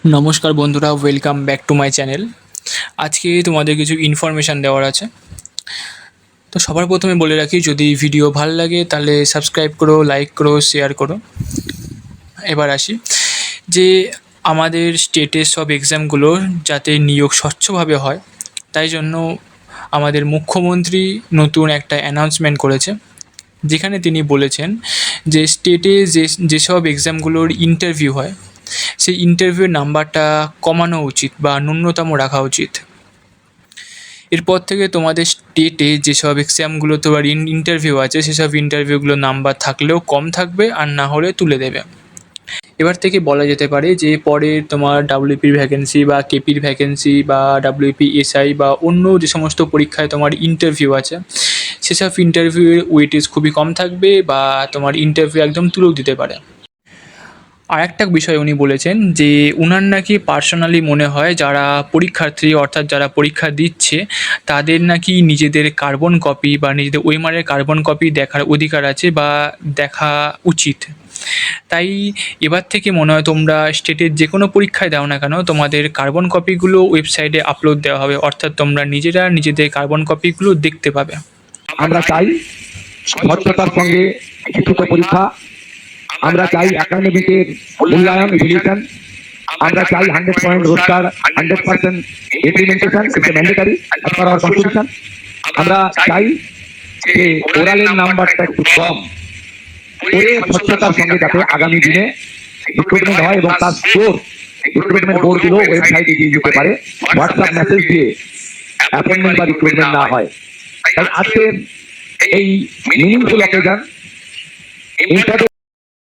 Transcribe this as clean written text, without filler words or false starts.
নমস্কার বন্ধুরা, welcome back to my channel. আজকে তোমাদের কিছু ইনফরমেশান দেওয়ার আছে। তো সবার প্রথমে বলে রাখি, যদি ভিডিও ভালো লাগে তাহলে সাবস্ক্রাইব করো, লাইক করো, শেয়ার করো। এবার আসি যে আমাদের স্টেটের সব এক্সামগুলো যাতে নিয়োগ স্বচ্ছভাবে হয়, তাই জন্য আমাদের মুখ্যমন্ত্রী নতুন একটা অ্যানাউন্সমেন্ট করেছে, যেখানে তিনি বলেছেন যে স্টেটে যেসব এক্সামগুলোর ইন্টারভিউ হয় সেই ইন্টারভিউয়ের নাম্বারটা কমানো উচিত বা ন্যূনতম রাখা উচিত। এরপর থেকে তোমাদের স্টেটে যেসব এক্সামগুলো তোমার ইন্টারভিউ আছে সেসব ইন্টারভিউগুলোর নাম্বার থাকলেও কম থাকবে, আর না হলে তুলে দেবে। এবার থেকে বলা যেতে পারে যে পরে তোমার ডাব্লিউপির ভ্যাকেন্সি বা কেপির ভ্যাকেন্সি বা ডাব্লিউপি এসআই বা অন্য যে সমস্ত পরীক্ষায় তোমার ইন্টারভিউ আছে সেসব ইন্টারভিউয়ের ওয়েটেজ খুবই কম থাকবে, বা তোমার ইন্টারভিউ একদম তুলেও দিতে পারে। আর একটা বিষয় উনি বলেছেন যে উনার নাকি পার্সোনালি মনে হয় যারা পরীক্ষার্থী অর্থাৎ যারা পরীক্ষা দিচ্ছে তাদের নাকি নিজেদের কার্বন কপি বা নিজেদের ওএমআরের কার্বন কপি দেখার অধিকার আছে বা দেখা উচিত। তাই এবার থেকে মনে হয় তোমরা স্টেটের যে কোনো পরীক্ষায় দাও না কেন, তোমাদের কার্বন কপিগুলো ওয়েবসাইটে আপলোড দেওয়া হবে, অর্থাৎ তোমরা নিজেরা নিজেদের কার্বন কপিগুলো দেখতে পাবে। আমরা চাই স্বচ্ছতার সঙ্গে লিখিত পরীক্ষা। আমরা চাই একাডেমিকের মূল্যায়ন ইভ্যালুয়েশন। আমরা চাই 100 point roaster, 100% implementation, it's mandatory as per hour constitution. আমরা চাই যে ওরালের নাম্বারটা একটু কম করে স্বচ্ছতার সঙ্গে যাতে আগামী দিনে রিক্রুটমেন্ট হয় এবং তার স্কোর রিক্রুটমেন্ট বোর্ডগুলো ওয়েবসাইটে দিয়ে দিতে পারে, হোয়াটসঅ্যাপ মেসেজ দিয়ে অ্যাপয়েন্টমেন্ট বা রিক্রুটমেন্ট না হয়। তাই আজকে এই মিনিংফুল অকেশন